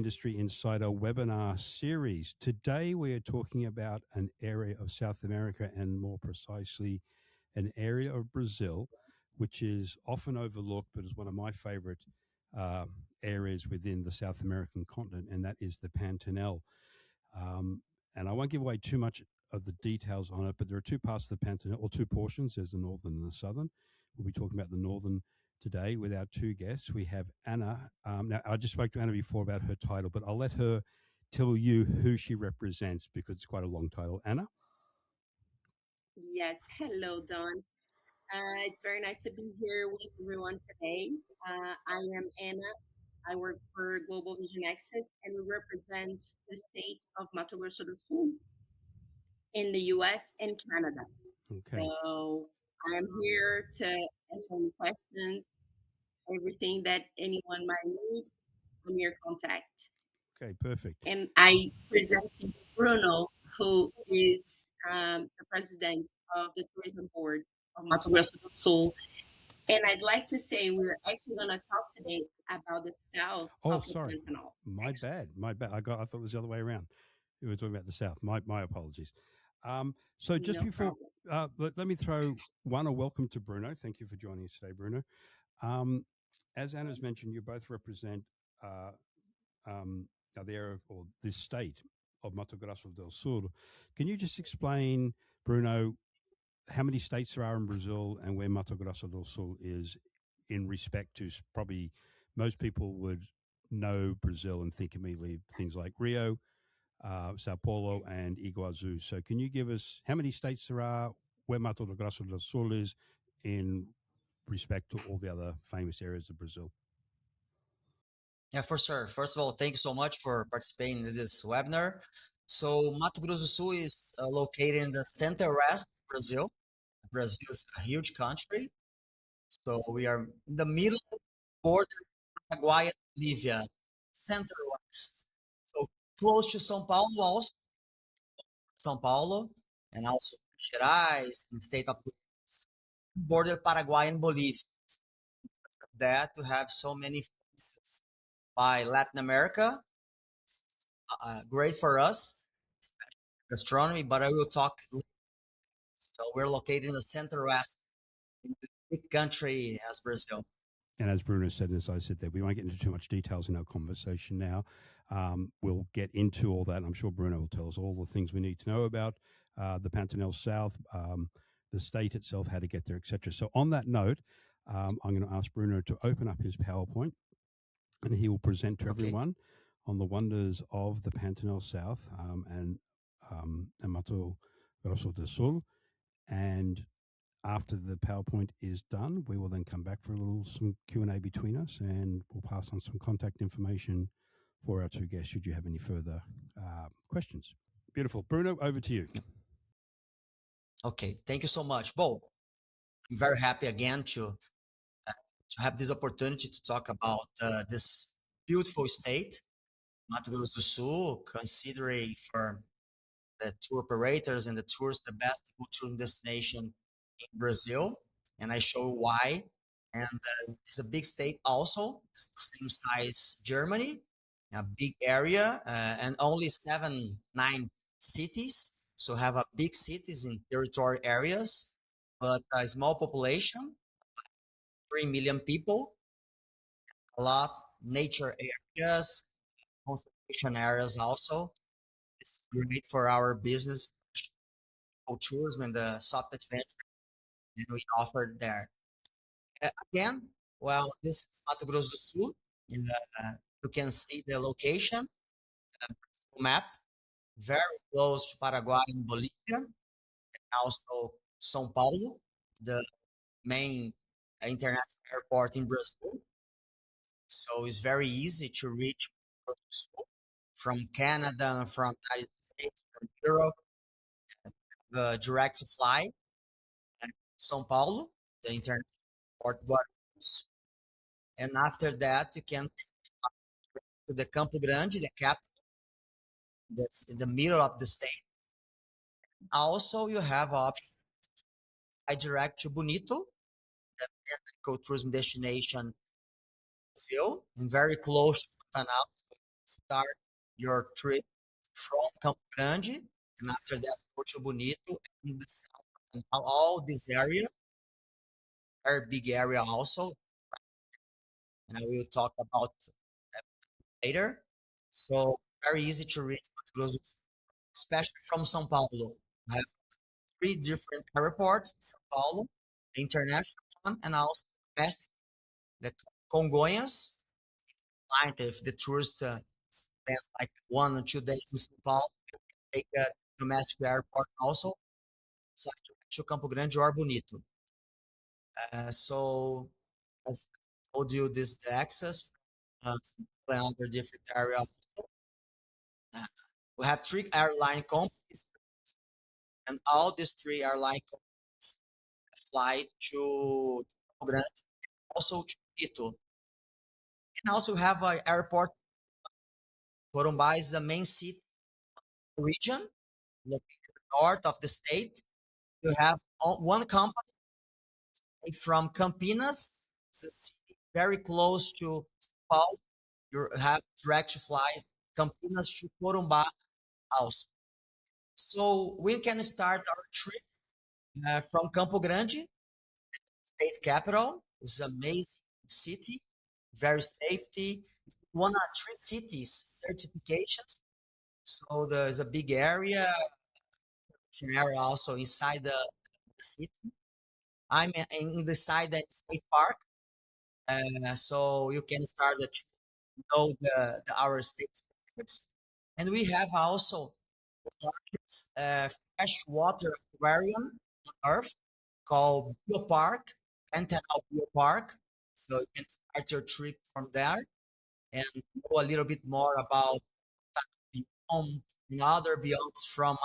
Industry Insider webinar series. Today we are talking about an area of South America, and more precisely an area of Brazil, which is often overlooked but is one of my favorite areas within the South American continent, and that is the Pantanal. And I won't give away too much of the details on it, but there are two parts of the Pantanal, or two portions. There's the northern and the southern. We'll be talking about the northern today with our two guests. We have Anna. Now, I just spoke to Anna before about her title, but I'll let her tell you who she represents because it's quite a long title. Anna? Yes. Hello, Don. It's very nice to be here with everyone today. I am Anna. I work for Global Vision Access, and we represent the state of Mato Grosso do Sul in the US and Canada. Okay. So I'm here to answer any questions, everything that anyone might need. I'm your contact. Okay, perfect. And I present to you Bruno, who is the president of the tourism board of Mato Grosso do Sul. And I'd like to say we're actually going to talk today about the south of the Sorry. Pantanal. My bad. I thought it was the other way around. We were talking about the south. My apologies. So just No before, problem. let me throw a welcome to Bruno. Thank you for joining us today, Bruno. As Anna's mentioned, you both represent the area or this state of Mato Grosso del Sul. Can you just explain, Bruno, how many states there are in Brazil and where Mato Grosso del Sul is in respect to probably most people would know Brazil and think immediately of things like Rio, Sao Paulo, and Iguazu. So can you give us how many states there are, where Mato Grosso del Sul is in respect to all the other famous areas of Brazil? Yeah, for sure. First of all, thank you so much for participating in this webinar. So Mato Grosso do Sul is located in the center-west of Brazil. Brazil is a huge country. So we are in the middle border of Paraguay and Bolivia, center-west. So close to São Paulo also, São Paulo, and also Gerais, and the state of border Paraguay and Bolivia. That to have so many places by Latin America, great for us, especially gastronomy, but I will talk. So we're located in the center-west, in the big country as Brazil. And as Bruno said, and as I said there, we won't get into too much details in our conversation now. We'll get into all that. I'm sure Bruno will tell us all the things we need to know about the Pantanal South, the state itself, how to get there, etc. So on that note, I'm going to ask Bruno to open up his PowerPoint, and he will present to everyone on the wonders of the Pantanal South and Mato Grosso do Sul. And after the PowerPoint is done, we will then come back for some Q&A between us, and we'll pass on some contact information for our two guests should you have any further questions. Beautiful. Bruno, over to you. Okay, thank you so much. Bo, I'm very happy again to have this opportunity to talk about this beautiful state, Mato Grosso do Sul, considering for the tour operators and the tourists the best tourism destination in Brazil, and I show why. And it's a big state also, it's the same size Germany, a big area, and only 9 cities. So have a big cities in territory areas, but a small population, 3 million people, a lot nature areas, conservation areas also. It's great for our business, tourism and the soft adventure that we offer there. Again, well, this is Mato Grosso do Sul. You can see the location, map, very close to Paraguay and Bolivia, and also São Paulo, the main international airport in Brazil. So it's very easy to reach from Canada, from United States, from Europe, the direct flight, and São Paulo, the international airport. And after that, you can to the Campo Grande, the capital, that's in the middle of the state. Also, you have option I direct to Bonito, the ecotourism destination, Brazil, and very close to Pantanal, start your trip from Campo Grande, and after that, Porto Bonito, and the south, and all this area, very big area also, and I will talk about later. So very easy to reach Mato Grosso, especially from São Paulo. We have three different airports in São Paulo, the international one, and also domestic, the Congonhas. If the tourist spend like 1 or 2 days in São Paulo, take a domestic airport also, fly to Campo Grande or Bonito. So as I told you, this is the access another different area. We have three airline companies, and all these three airline companies fly to Campo Grande, also to Quito. And also have an airport. Corumbá is the main city region, located north of the state. You have one company from Campinas, it's a city very close to São Paulo. You have direct flight Campinas to Corumbá also. So we can start our trip from Campo Grande, state capital. It's an amazing city, very safety. It's one of 3 cities certifications. So there's a big area also inside the city. I'm in the side that state park, so you can start to know our state specifics. And we have also the largest freshwater aquarium on Earth called Biopark, Pantanal Biopark. So you can start your trip from there and know a little bit more about biome and other biomes from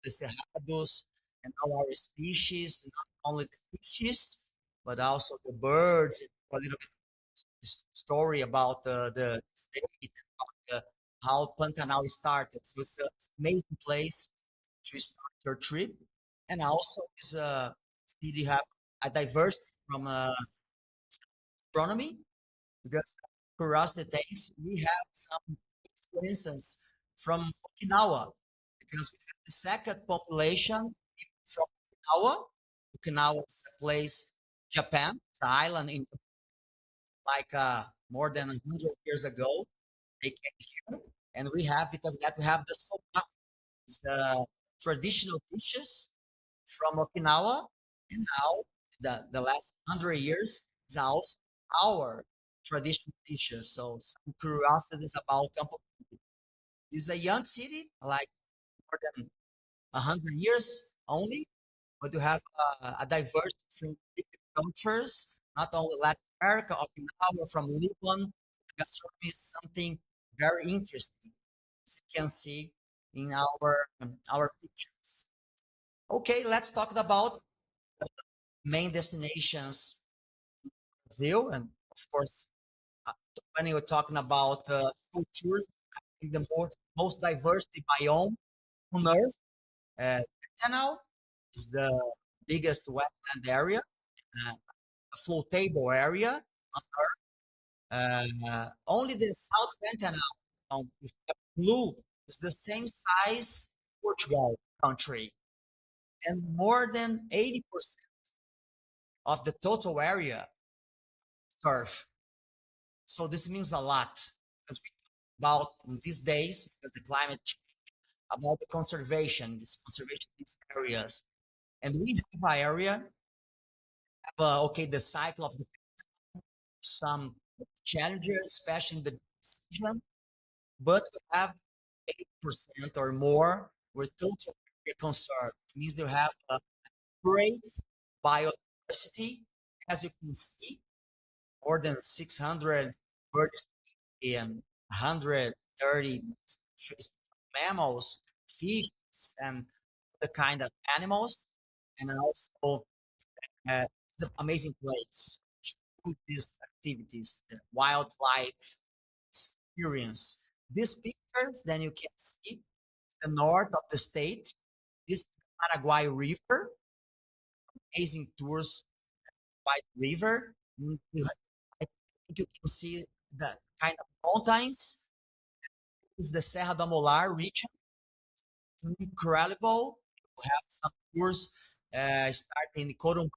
the Cerrados and all our species, not only the fishes, but also the birds, and a little bit story about the state, about how Pantanal started. So it's an amazing place to start your trip. And also is you have a diversity from astronomy, because across the things we have some influences from Okinawa, because we have the second population from Okinawa. Okinawa is a place, Japan, it's an island in like more than 100 years ago. They came here, and we have because that we have the soba, the traditional dishes from Okinawa, and now the last 100 years is also our traditional dishes. So some curiosities about Campo. It's a young city, like more than 100 years only, but you have a diverse from different cultures, not only Latin America, Okinawa, from Lebanon. Gastronomy is something very interesting, as you can see in our pictures. Okay, let's talk about main destinations in Brazil, and of course, uh, when you're talking about cultures, I think the most diverse biome on Earth, Pantanal is the biggest wetland area, a floatable area on Earth. Only the South Pantanal, with the blue, is the same size Portugal country, and more than 80% of the total area surf. So this means a lot, because we talk about in these days, because the climate change, about the conservation, these areas, and we have an area, okay, the cycle of some challenges, especially in the decision, but we have 8% or more were total area conserved. It means they have a great biodiversity, as you can see, more than 600 birds and 130 mammals, fish, and the kind of animals, and also it's an amazing place to do these activities, the wildlife experience. These pictures, then you can see the north of the state. This is the Paraguay River, amazing tours by the river. I think you can see the kind of mountains, is the Serra do Amolar region. It's incredible. We have some tours starting in Corumbá.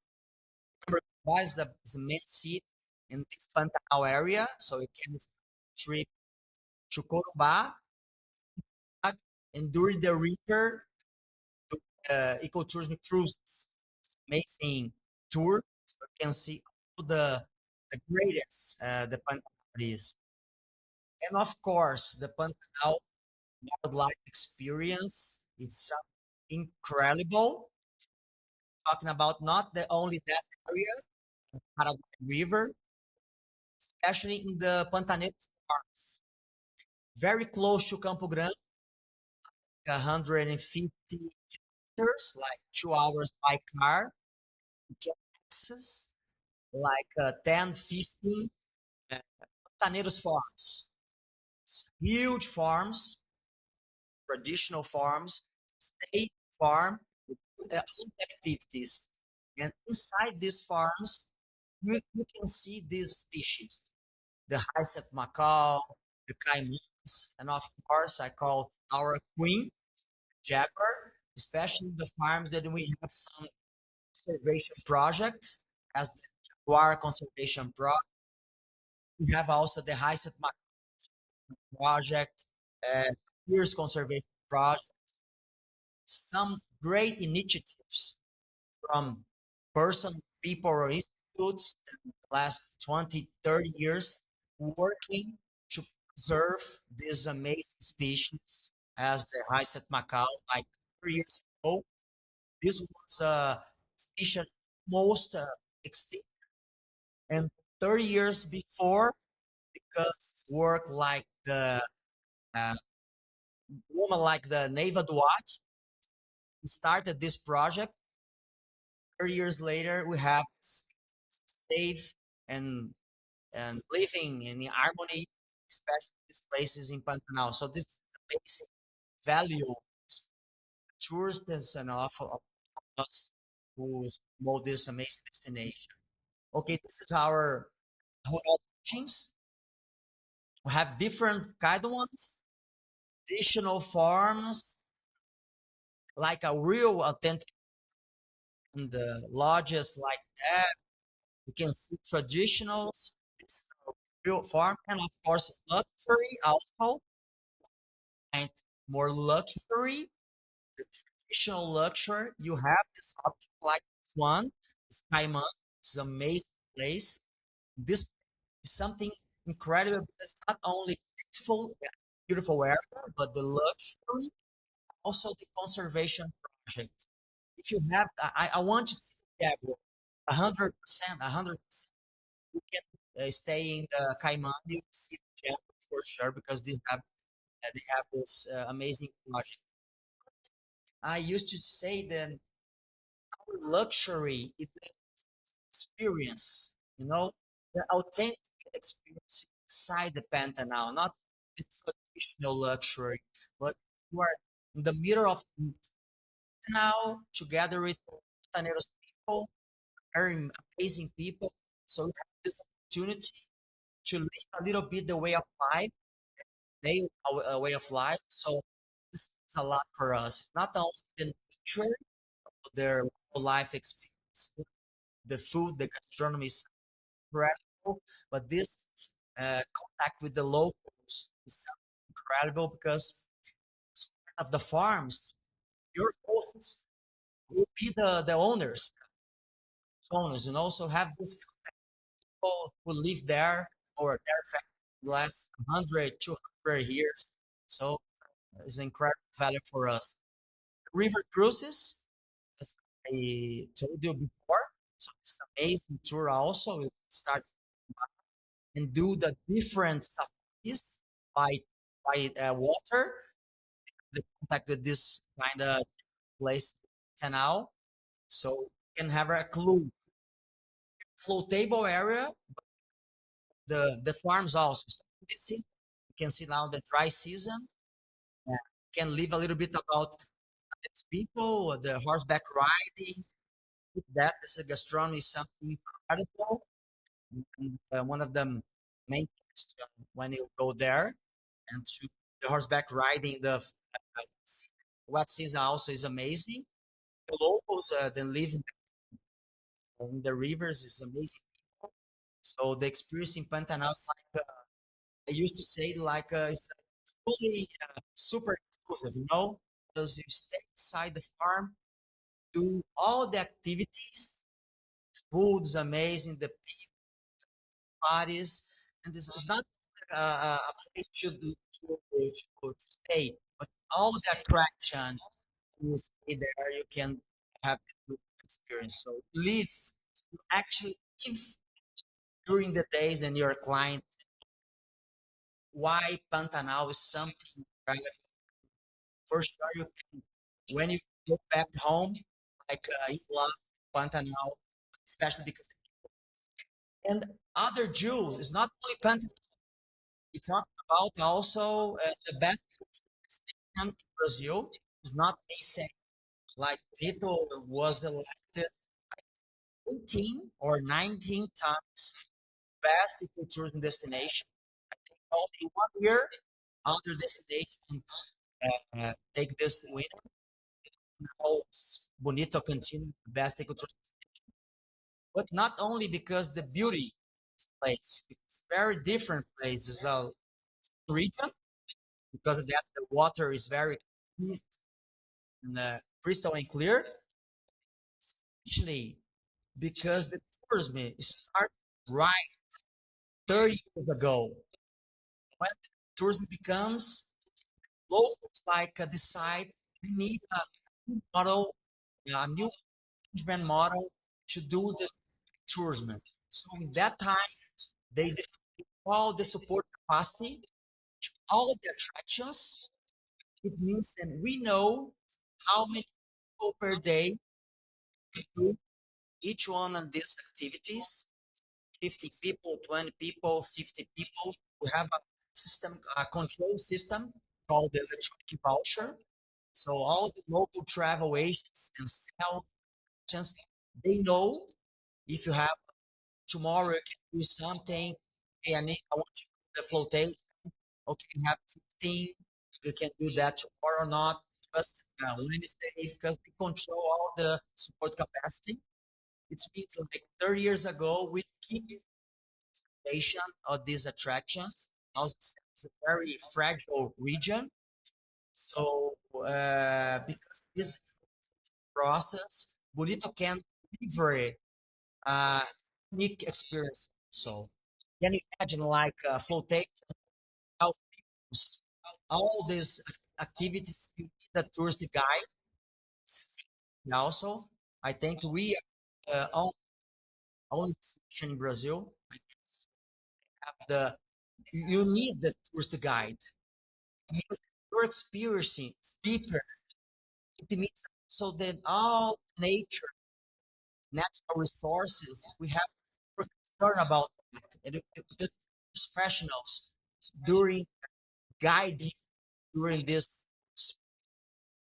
Is the main city in this Pantanal area, so you can trip to Corumbá and during the river, ecotourism cruises, amazing tour. So you can see all the greatest the Pantanal is, and of course the Pantanal wildlife experience is something incredible. Talking about not the only that area, Paraguay River, especially in the Pantanal farms, very close to Campo Grande, 150 kilometers, like 2 hours by car. You can access like 10, 15 uh, Pantaneiros farms. It's huge farms, traditional farms, state farm, with all activities. And inside these farms, you can see these species, the Hyacinthe macaw, the caimans, and of course, I call our queen, jaguar, especially the farms that we have some conservation projects, as the Jaguar Conservation Project. We have also the Hyacinthe macaw project, Deer's Conservation Project, some great initiatives from personal people or institutes in the last 20, 30 years working to preserve this amazing species as the Hyacinthe macaw. Like 3 years ago, this was a species most extinct, and 30 years before, because work like the uh, woman like the Neva Duarte started this project. 30 years later, we have safe and living in harmony, especially these places in Pantanal. So this is a basic value tourists and of us who promote this amazing destination. Okay, this is our hotel teachings. We have different kind of ones, additional farms, like a real authentic and the lodges like that. You can see traditional real farm, and of course luxury also, and more luxury, the traditional luxury. You have this option like this one, this Cayman. It's an amazing place. This is something incredible because it's not only beautiful area, but the luxury, also the conservation project. If you have, I want to see that 100%, 100%. You can stay in the Cayman, you see the gem for sure because they have this amazing project. I used to say that luxury is the experience, the authentic experience inside the Pantanal, not the traditional luxury, but you are in the middle of the Pantanal together with Pantaneiros people, very amazing people. So you have this opportunity to live a little bit the way of life, they a way of life. So this is a lot for us. Not only the nature, their life experience, the food, the gastronomy is incredible, but this contact with the locals is incredible because of the farms, your hosts will be the owners, so have this people who live there or their family the last 100, 200 years. So it's an incredible value for us. River cruises, as I told you before, so it's an amazing tour also. We start and do the different safaris by water, the contact with this kind of place canal, so you can have a clue. Floatable area, the farms also. You can see now the dry season. Yeah. Can live a little bit about these people, the horseback riding. That is a gastronomy is something incredible. And, one of the main things when you go there and to the horseback riding, the wet season also is amazing. The locals that live in the rivers is amazing. So the experience in Pantanal is like I used to say, like it's fully super exclusive, because you stay inside the farm, do all the activities, food's amazing, the parties, and this is not a place to stay, but all the attraction you stay there, you can have the good experience. So live, you actually live during the days and your client why Pantanal is something right? For sure you can, when you go back home, like you love Pantanal, especially because and other jewels is not only Pantanal. We talk about also the best station in Brazil is not a second. Like Vito was elected 18 or 19 times best tourism destination. Only 1 year other destination take this winner. Now Bonito continues the best ecotourism, but not only because the beauty is place, it's very different place. It's a region because of that the water is very clean and, crystal and clear. Especially because the tourism started right 30 years ago when tourism becomes locals like decide we need a new model, a new management model to do the tourism. So in that time, they define all the support capacity, all the attractions. It means that we know how many people per day do each one of these activities. 50 people, 20 people, 50 people. We have a system, a control system called the electronic voucher. So all the local travel agents and sell agents, they know if you have tomorrow you can do something. Hey, I want you to do the flotation. Okay, you have 15. You can do that tomorrow or not. Just Wednesday because they control all the support capacity. It means like 30 years ago, we keep patient of these attractions. Also, it's a very fragile region. So, because this process, Bonito can deliver a unique experience. So, can you imagine like flotation, how all these activities you need a tourist guide? Also, I think we are only station in Brazil have the you need the tourist guide. It means you're experiencing deeper. It means so that all nature, natural resources, we have to concern about that. And because professionals during guiding during this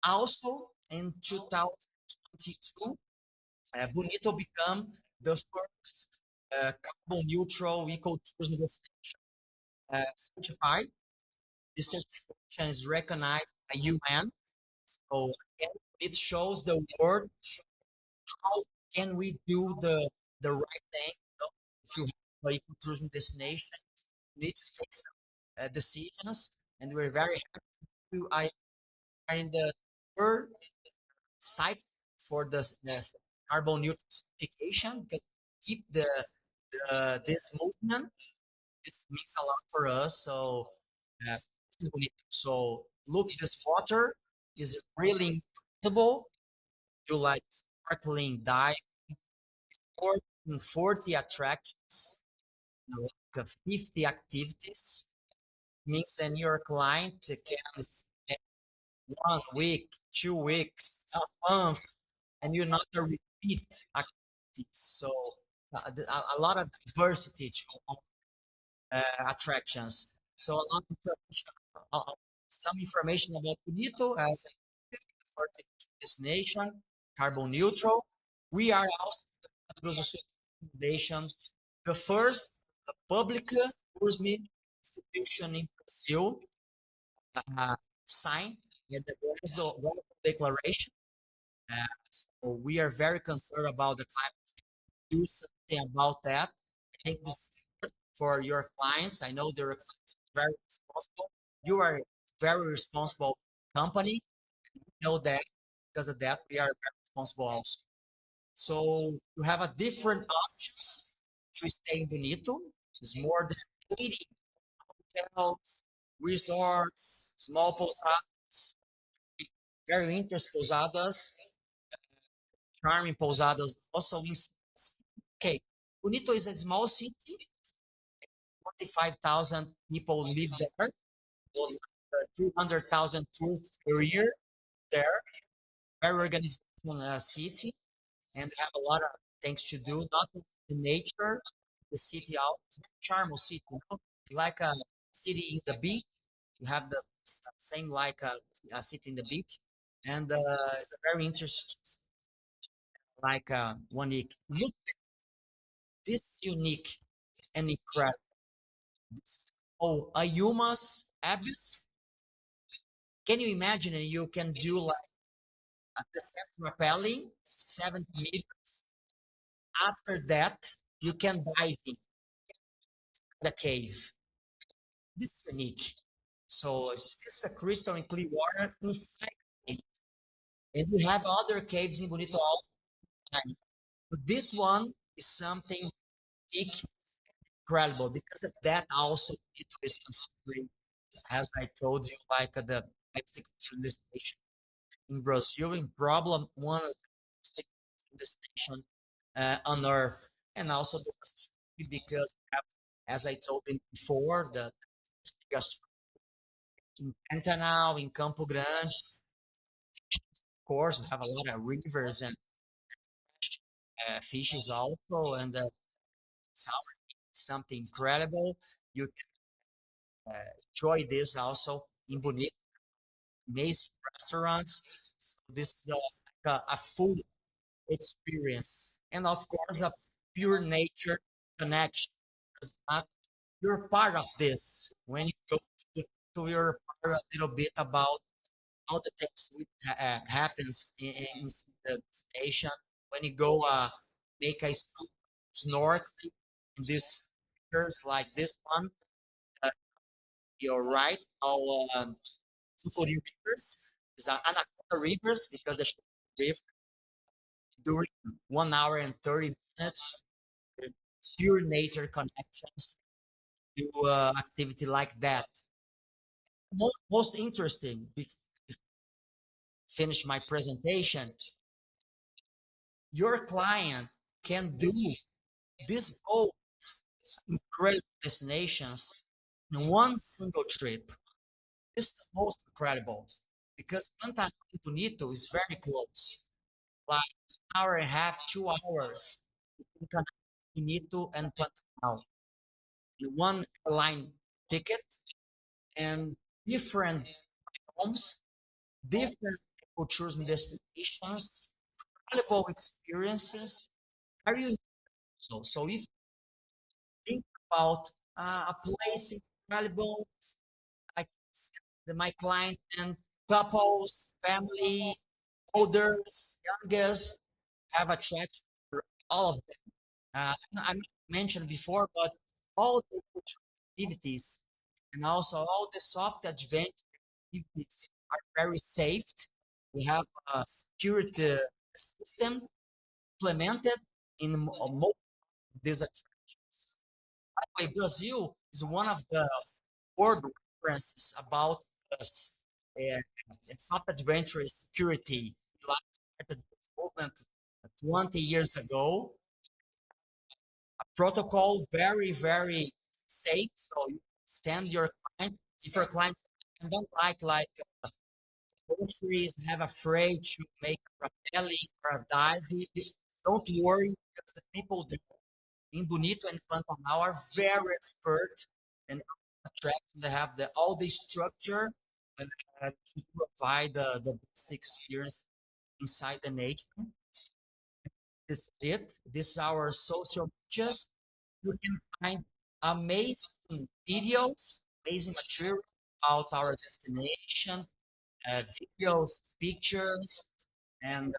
also in 2022, Bonito become the first carbon neutral ecotourism destination certified. This certification is recognized by UN. So again, it shows the world how can we do the right thing. If you have a tourism destination, you need to take some decisions, and we're very happy to I are in the third cycle for the carbon neutral certification because keep this movement. This means a lot for us. So uh, so look, this water is really incredible. You like sparkling dive, more than 40 attractions, like 50 activities. Means then your client can spend 1 week, 2 weeks, a month, and you're not a repeat activities. So a lot of diversity to attractions. So a lot of some information about Bonito as a destination, carbon neutral. We are also the Mato Grosso Foundation, the first public tourism institution in Brazil sign in the Glasgow Declaration. So we are very concerned about the climate change. Do something about that. I think this is good for your clients. I know their clients are very responsible. You are a very responsible company. You know that because of that we are very responsible also. So you have a different options to stay in Bonito. There's more than 80 hotels, resorts, small pousadas, very interesting pousadas, charming pousadas also in okay. Bonito is a small city, 45,000 people live there, 300,000 tourists per year there, very organized city, and have a lot of things to do, not only the nature, the city out, charming city, you know? Like a city in the beach, you have the same like a city in the beach, and it's a very interesting, like one unique. Look, this is unique and incredible. This, oh, a humus abyss. Can you imagine? You can do like a descent rappelling, 70 meters. After that, you can dive in the cave. This is unique. So this is a crystal and clear water inside the cave. And you have other caves in Bonito all the time. But this one is something unique, incredible. Because of that, also Bonito is considering, as I told you, like the Mexican civilization in Brazil, in problem one of the destination on Earth, and also because as I told you before, the in Pantanal, in Campo Grande, of course, we have a lot of rivers and fishes also, and it's something incredible. You can enjoy this also in Bonito, amazing restaurants. So this is like a full experience, and of course, a pure nature connection. Not you're part of this when you go to your part a little bit about all the things which happens in the station when you go make a snorkel in these rivers like this one. Uh, you're right. All Supuri rivers is Anaconda rivers because the river during 1 hour and 30 minutes, pure nature connections to activity like that. Most interesting, finish my presentation, your client can do this both incredible destinations in one single trip. It's the most incredible because Pantanal and Bonito is very close, like an hour and a half, 2 hours. You can connect Bonito and Pantanal in one line ticket and different homes, different tourism destinations, incredible experiences. Are you so if you think about a place incredible like my client and couples, family, olders, youngest, have a chat for all of them. I mentioned before, but all the cultural activities and also all the soft adventure activities are very safe. We have a security system implemented in most of these attractions. By the way, Brazil is one of the world references about us and soft adventure security. We started this movement 20 years ago. A protocol very safe, so you stand your client. If your client don't like countries have afraid to make a rappelling or a dive, don't worry because the people there in Bonito and Pantanal are very expert and attract. They have all the structure and to provide the best experience inside the nature. This is it. This is our social medias. You can find amazing videos, amazing materials, about our destination, videos, pictures, and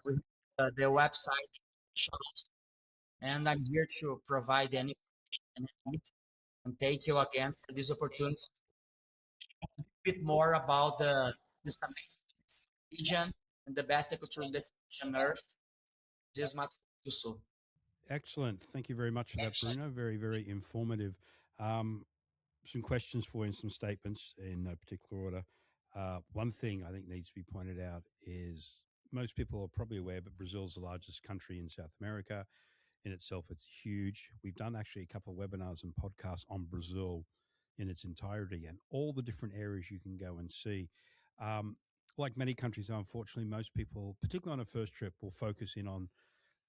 the website shows. And I'm here to provide any need. And thank you again for this opportunity to a bit more about this amazing region and the best ecotourism destination on earth. This is Mato Grosso. Excellent. Thank you very much for that, Bruno. Very, very informative. Some questions for you and some statements in no particular order. One thing I think needs to be pointed out is most people are probably aware, but Brazil is the largest country in South America. In itself, it's huge. We've done actually a couple of webinars and podcasts on Brazil in its entirety and all the different areas you can go and see. Like many countries, unfortunately, most people, particularly on a first trip, will focus in on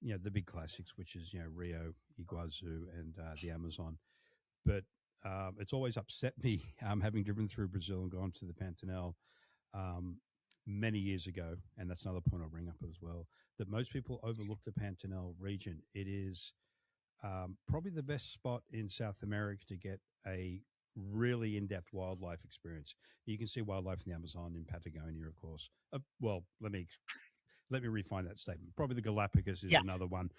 the big classics, which is Rio, Iguazu, and the Amazon. But it's always upset me having driven through Brazil and gone to the Pantanal many years ago, and that's another point I'll bring up as well, that most people overlook the Pantanal region. It is probably the best spot in South America to get a really in-depth wildlife experience. You can see wildlife in the Amazon, in Patagonia, of course. Well, let me refine that statement. Probably the Galapagos is another one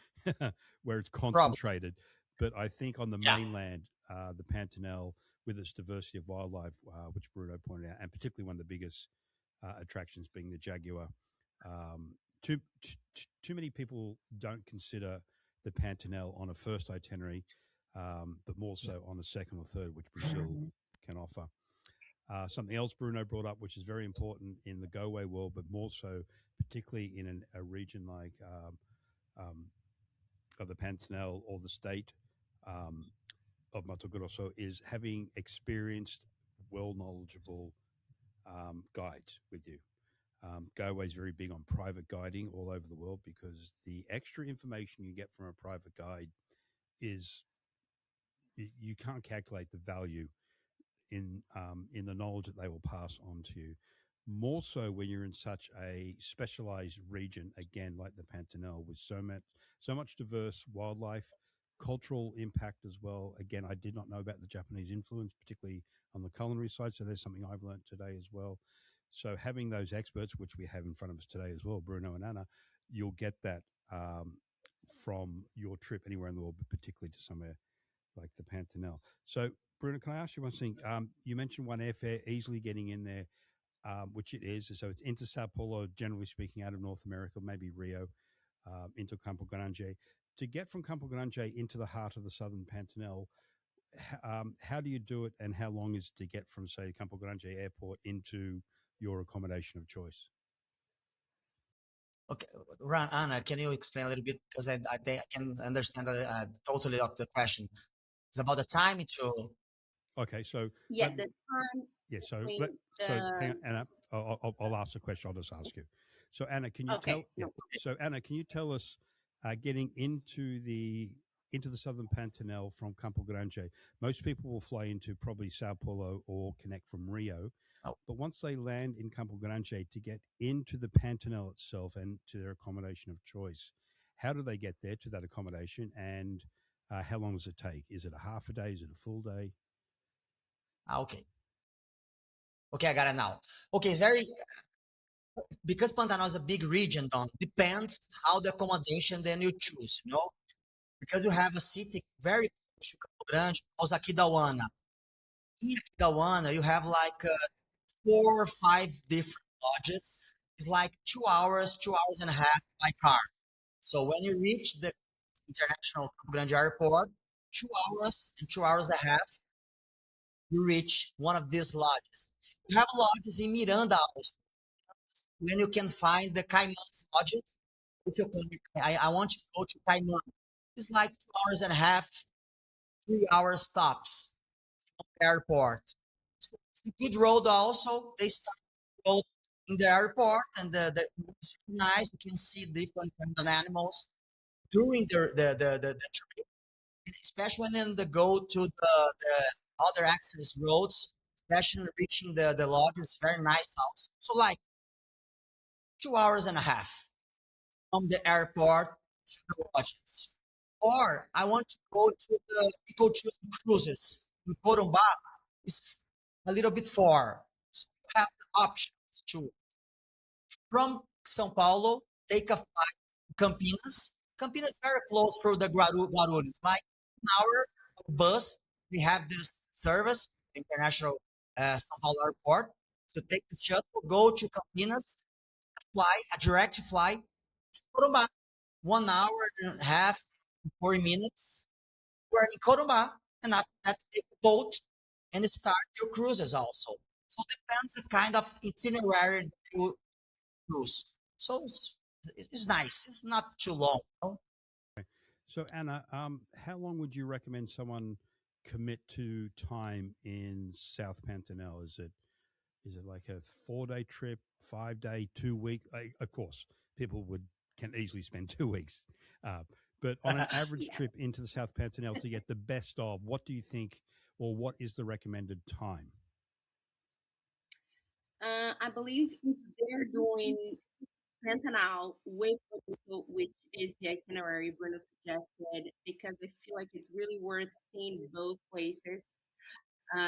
where it's concentrated. But I think on the mainland, the Pantanal, with its diversity of wildlife, which Bruno pointed out, and particularly one of the biggest attractions being the Jaguar. Too many people don't consider the Pantanal on a first itinerary, but more so on a second or third, which Brazil can offer. Something else Bruno brought up, which is very important in the Goway world, but more so particularly in a region like of the Pantanal or the state of Mato Grosso, is having experienced, well-knowledgeable guides with you. Goway is very big on private guiding all over the world because the extra information you get from a private guide is you can't calculate the value in the knowledge that they will pass on to you. More so when you're in such a specialized region, again, like the Pantanal, with so much diverse wildlife, cultural impact as well. Again, I did not know about the Japanese influence, particularly on the culinary side. So there's something I've learned today as well. So having those experts, which we have in front of us today as well, Bruno and Anna, you'll get that from your trip anywhere in the world, but particularly to somewhere like the Pantanal. So, Bruno, can I ask you one thing? You mentioned one airfare easily getting in there, which it is. So it's into Sao Paulo, generally speaking, out of North America, maybe Rio, into Campo Grande. To get from Campo Grande into the heart of the southern Pantanal, how do you do it, and how long is it to get from, say, Campo Grande Airport into your accommodation of choice? Okay, Anna, can you explain a little bit, because I think I can understand totally of the question. It's about the time to. Okay, so the time. Yeah, so hang on, Anna. I'll ask the question. I'll just ask you. So Anna, can you tell? Yeah. So Anna, can you tell us getting into the southern Pantanal from Campo Grande? Most people will fly into probably Sao Paulo or connect from Rio. Oh. But once they land in Campo Grande, to get into the Pantanal itself and to their accommodation of choice, how do they get there to that accommodation, and how long does it take? Is it a half a day? Is it a full day? Okay. Okay, I got it now. Okay, it's very, because Pantanal is a big region, depends how the accommodation then you choose, because you have a city very close to Campo Grande, called Aquidauana. In Aquidauana, you have like 4 or 5 different lodges. It's like 2 hours and a half by car. So when you reach the international Campo Grande airport, 2 hours and 2 hours and a half, you reach one of these lodges. You have lodges in Miranda also, when you can find the Caiman's lodges. If you I want to go to Caiman, it's like 2 hours and a half, 3 hours stops from the airport. So it's a good road also. They start the road in the airport, and it's nice. You can see different animals during the trip, especially when they go to the other access roads, especially reaching the lodge is very nice also. So like 2 hours and a half from the airport to the lodges. Or I want to go to the ecotourism cruises in Corumbá. It's a little bit far. options to from São Paulo, take a flight to Campinas. Campinas is very close for the Guarulhos, like an hour bus. We have this service, International São Paulo Airport. So take the shuttle, go to Campinas, fly, a direct flight to Corumbá. 1 hour and a half, 40 minutes. We're in Corumbá, and after that, take a boat and start your cruises also. So it depends the kind of itinerary you cruise. So it's nice. It's not too long. So, Anna, how long would you recommend someone commit to time in South Pantanal? Is it like a 4-day trip, 5-day, 2 week? Of course, people can easily spend 2 weeks, uh, but on an average Yeah. trip into the South Pantanal to get the best of, what do you think, or what is the recommended time? I believe if they're doing Pantanal with Bruno, which is the itinerary Bruno suggested, because I feel like it's really worth seeing both places.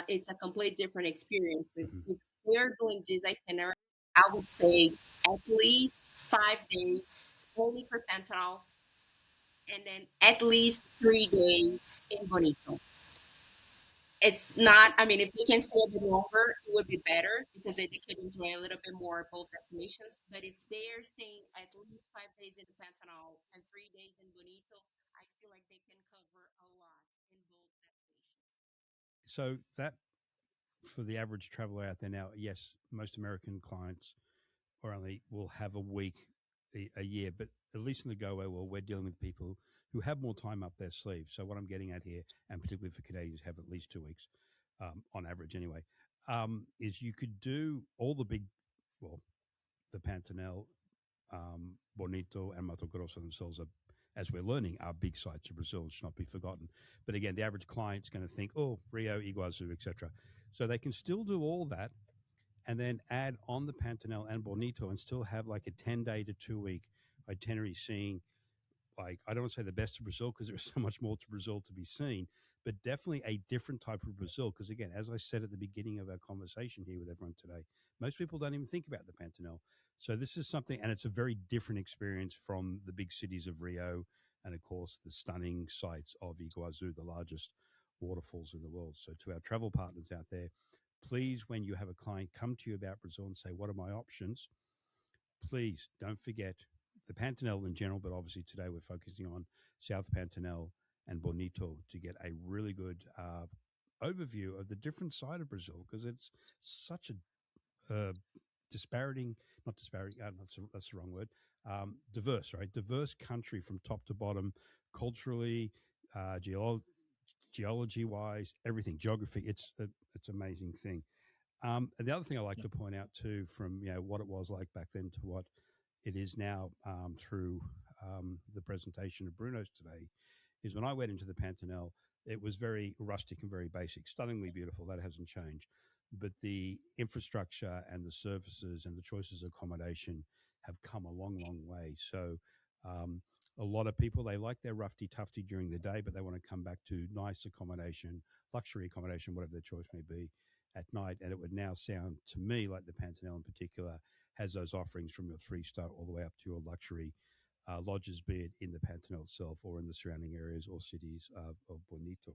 It's a complete different experiences. Mhm. If they're doing this itinerary, I would say at least 5 days only for Pantanal, and then at least 3 days in Bonito. It's not, I mean, if they can stay a bit longer, it would be better because they could enjoy a little bit more of both destinations. But if they're staying at least 5 days in Pantanal and 3 days in Bonito, I feel like they can cover a lot in both destinations. So that for the average traveler out there now, yes, most American clients or only will have a week a year, but at least in the Goway world, we're dealing with people who have more time up their sleeve. So what I'm getting at here, and particularly for Canadians, have at least 2 weeks on average anyway, is you could do all the big, well, the Pantanal, Bonito, and Mato Grosso themselves are, as we're learning, are big sites of Brazil and should not be forgotten. But again, the average client's going to think, oh, Rio, Iguazu, etc. So they can still do all that and then add on the Pantanal and Bonito and still have like a 10-day to 2 week itinerary seeing, like, I don't want to say the best of Brazil because there's so much more to Brazil to be seen, but definitely a different type of Brazil. Because again, as I said at the beginning of our conversation here with everyone today, most people don't even think about the Pantanal. So this is something, and it's a very different experience from the big cities of Rio and, of course, the stunning sites of Iguazu, the largest waterfalls in the world. So to our travel partners out there, please, when you have a client come to you about Brazil and say, what are my options? Please don't forget the Pantanal in general, but obviously today we're focusing on South Pantanal and Bonito to get a really good overview of the different side of Brazil because it's such a disparating, not disparating, that's the wrong word, diverse, right? Diverse country from top to bottom, culturally, geology wise, everything, geography. It's an amazing thing. And the other thing I like to point out too, from what it was like back then to what it is now through the presentation of Bruno's today, is when I went into the Pantanal, it was very rustic and very basic, stunningly beautiful. That hasn't changed, but the infrastructure and the services and the choices of accommodation have come a long, long way. So. A lot of people, they like their roughy tufty during the day, but they want to come back to nice accommodation, luxury accommodation, whatever their choice may be, at night. And it would now sound to me like the Pantanal in particular has those offerings from your 3-star all the way up to your luxury lodges, be it in the Pantanal itself or in the surrounding areas or cities of Bonito.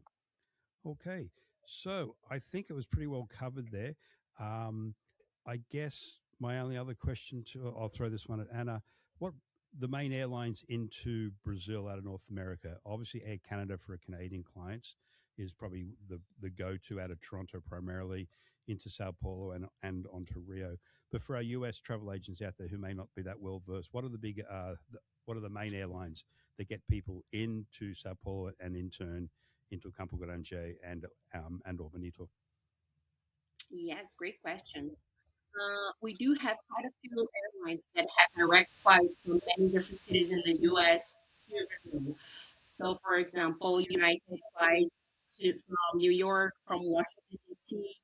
Okay, so I think it was pretty well covered there. I guess my only other question I'll throw this one at Anna. What the main airlines into Brazil out of North America? Obviously, Air Canada for Canadian clients is probably the go-to out of Toronto primarily into Sao Paulo and onto Rio. But for our US travel agents out there who may not be that well versed, what are the big what are the main airlines that get people into Sao Paulo and in turn into Campo Grande and or Bonito? Yes, great questions. We do have quite a few airlines that have direct flights from many different cities in the U.S. to Brazil. So, for example, United flights from New York, from Washington, D.C.,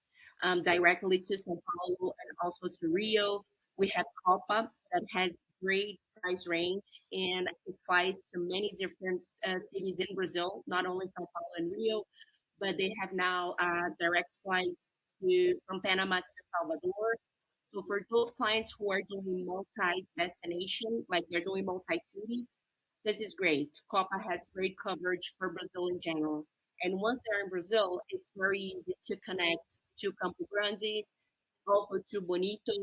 directly to Sao Paulo and also to Rio. We have Copa that has great price range and it flies to many different cities in Brazil, not only Sao Paulo and Rio, but they have now direct flights from Panama to Salvador. So for those clients who are doing multi-destination, like they're doing multi-cities, this is great. Copa has great coverage for Brazil in general. And once they're in Brazil, it's very easy to connect to Campo Grande, also to Bonito.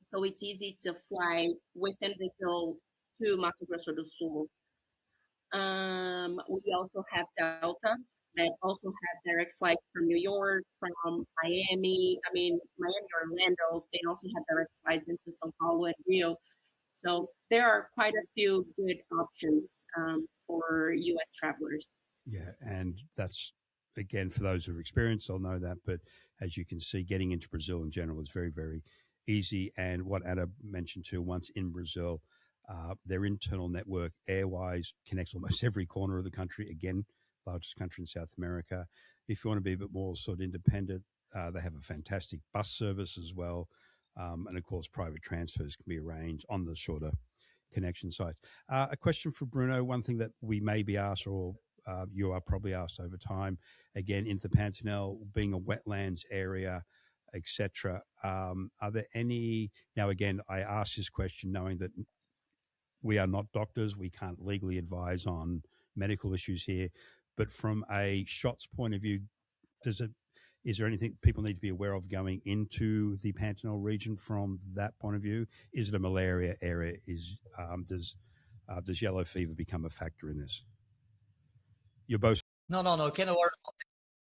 So it's easy to fly within Brazil to Mato Grosso do Sul. We also have Delta that also have direct flights from New York, from Miami. I mean, Miami, Orlando. They also have direct flights into São Paulo and Rio. So there are quite a few good options for U.S. travelers. Yeah, and that's again for those who are experienced, they'll know that. But as you can see, getting into Brazil in general is very, very easy. And what Anna mentioned too, once in Brazil, their internal network, airwise, connects almost every corner of the country. Again, largest country in South America. If you want to be a bit more sort of independent, they have a fantastic bus service as well. And of course, private transfers can be arranged on the shorter connection sites. A question for Bruno. One thing that we may be asked, or you are probably asked over time, again, into the Pantanal being a wetlands area, etc. Are there any? Now, again, I ask this question knowing that we are not doctors. We can't legally advise on medical issues here. But from a shots point of view, is there anything people need to be aware of going into the Pantanal region from that point of view? Is it a malaria area? Does yellow fever become a factor in this? You're both. No. Can't worry.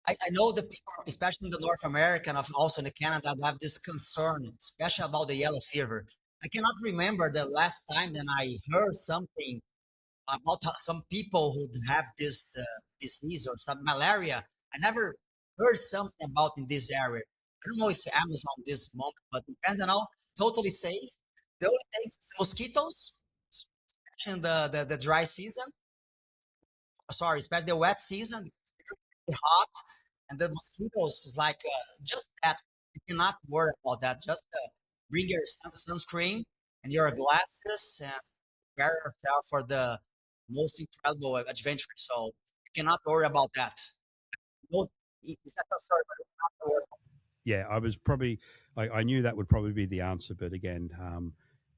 I know the people, especially in the North America and also in Canada, that have this concern, especially about the yellow fever. I cannot remember the last time that I heard something about some people who have this disease or some malaria. I never heard something about in this area. I don't know if Amazon this moment, but in Pantanal, totally safe. The only thing is mosquitoes, especially in the dry season. Sorry, especially the wet season. It's really hot, and the mosquitoes is like just that. You cannot worry about that. Just bring your sunscreen and your glasses and prepare yourself for the most incredible adventure. So you cannot worry about that. No, it's not sorry, but not worry. Yeah, I was probably. I knew that would probably be the answer, but again,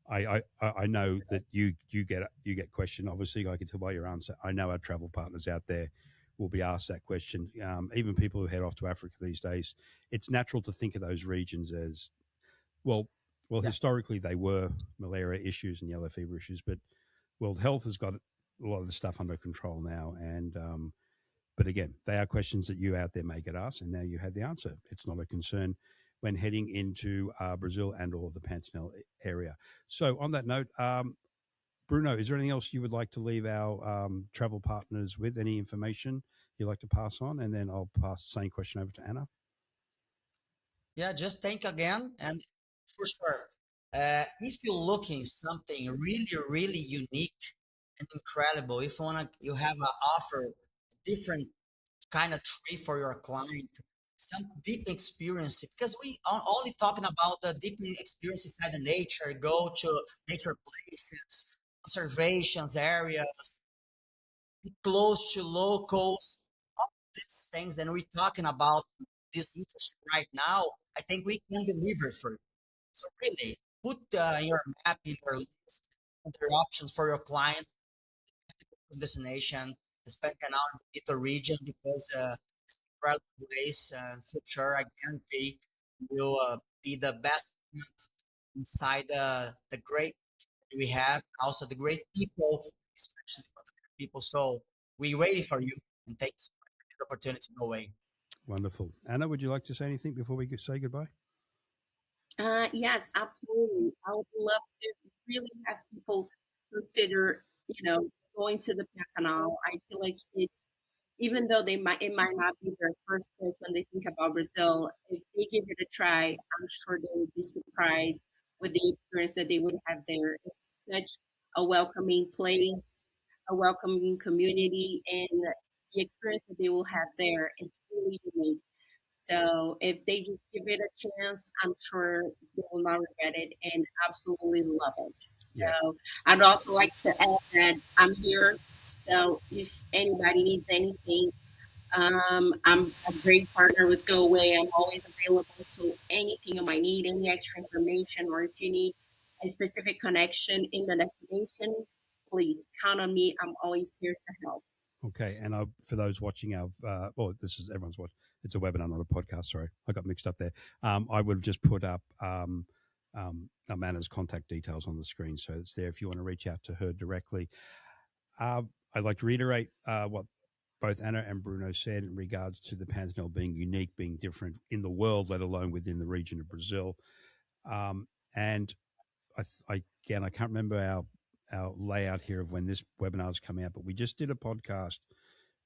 I know that you get questioned. Obviously, I can tell by your answer. I know our travel partners out there will be asked that question. Even people who head off to Africa these days, it's natural to think of those regions as well. Well, Yeah. historically they were malaria issues and yellow fever issues, but World Health has got a lot of the stuff under control now. And but again, they are questions that you out there may get asked, and now you have the answer. It's not a concern when heading into Brazil and or the Pantanal area. So on that note, Bruno, is there anything else you would like to leave our travel partners with? Any information you'd like to pass on? And then I'll pass the same question over to Anna. Yeah, just think again, and for sure, if you're looking something really, really unique and incredible, if you wanna, you have an offer, different kind of trip for your client, some deep experience, because we are only talking about the deep experience inside the nature, go to nature places, conservations areas, be close to locals, all these things. And we're talking about this industry right now. I think we can deliver for you. So really, put your map in your list, other options for your client destination, especially now in the region, because it's a incredible place. Future, I guarantee, will be the best inside the great we have, also the great people, especially for the people. So we waiting for you, and thanks for the opportunity. No way. Wonderful. Anna, would you like to say anything before we say goodbye? Yes, absolutely. I would love to really have people consider, going to the Pantanal. I feel like it's, even though it might not be their first choice when they think about Brazil, if they give it a try, I'm sure they would be surprised with the experience that they would have there. It's such a welcoming place, a welcoming community, and the experience that they will have there is really unique. So if they just give it a chance, I'm sure they will not regret it and absolutely love it. Yeah. So I'd also like to add that I'm here. So if anybody needs anything, I'm a great partner with Goway. I'm always available. So anything you might need, any extra information, or if you need a specific connection in the destination, please count on me. I'm always here to help. Okay, and for those watching this is everyone's watch. It's a webinar, not a podcast. Sorry, I got mixed up there. I would just put up Amanda's contact details on the screen, so it's there if you want to reach out to her directly. I'd like to reiterate what both Anna and Bruno said in regards to the Pantanal being unique, being different in the world, let alone within the region of Brazil. And again, I can't remember our layout here of when this webinar is coming out, but we just did a podcast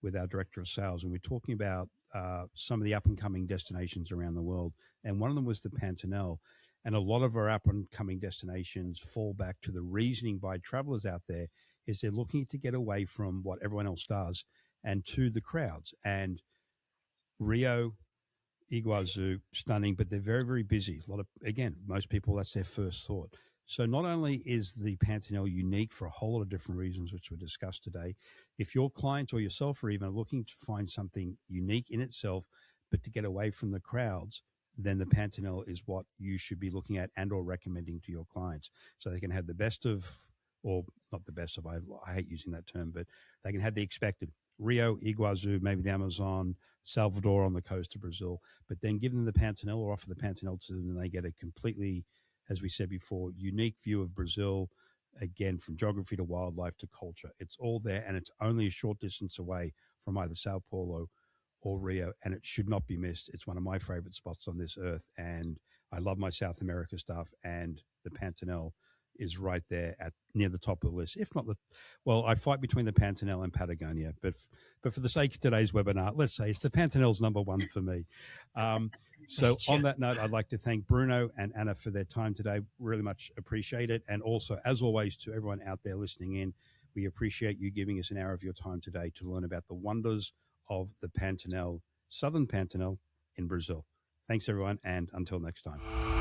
with our director of sales, and we're talking about some of the up and coming destinations around the world, and one of them was the Pantanal. And a lot of our up and coming destinations fall back to the reasoning by travelers out there is they're looking to get away from what everyone else does and to the crowds. And Rio, Iguazu, stunning, but they're very, very busy. Again, most people, that's their first thought. So not only is the Pantanal unique for a whole lot of different reasons, which were discussed today, if your client or yourself are even looking to find something unique in itself, but to get away from the crowds, then the Pantanal is what you should be looking at and or recommending to your clients. So they can have the best of, or not the best of, I hate using that term, but they can have the expected. Rio, Iguazu, maybe the Amazon, Salvador on the coast of Brazil, but then give them the Pantanal or offer the Pantanal to them, and they get a completely, as we said before, unique view of Brazil, again, from geography to wildlife to culture. It's all there, and it's only a short distance away from either Sao Paulo or Rio, and it should not be missed. It's one of my favorite spots on this earth, and I love my South America stuff, and the Pantanal is right there at near the top of the list, if not the. Well, I fight between the Pantanal and Patagonia, but for the sake of today's webinar, let's say it's the Pantanal's number one for me. So on that note, I'd like to thank Bruno and Anna for their time today. Really much appreciate it, and also, as always, to everyone out there listening in, we appreciate you giving us an hour of your time today to learn about the wonders of the Pantanal, Southern Pantanal in Brazil. Thanks, everyone, and until next time.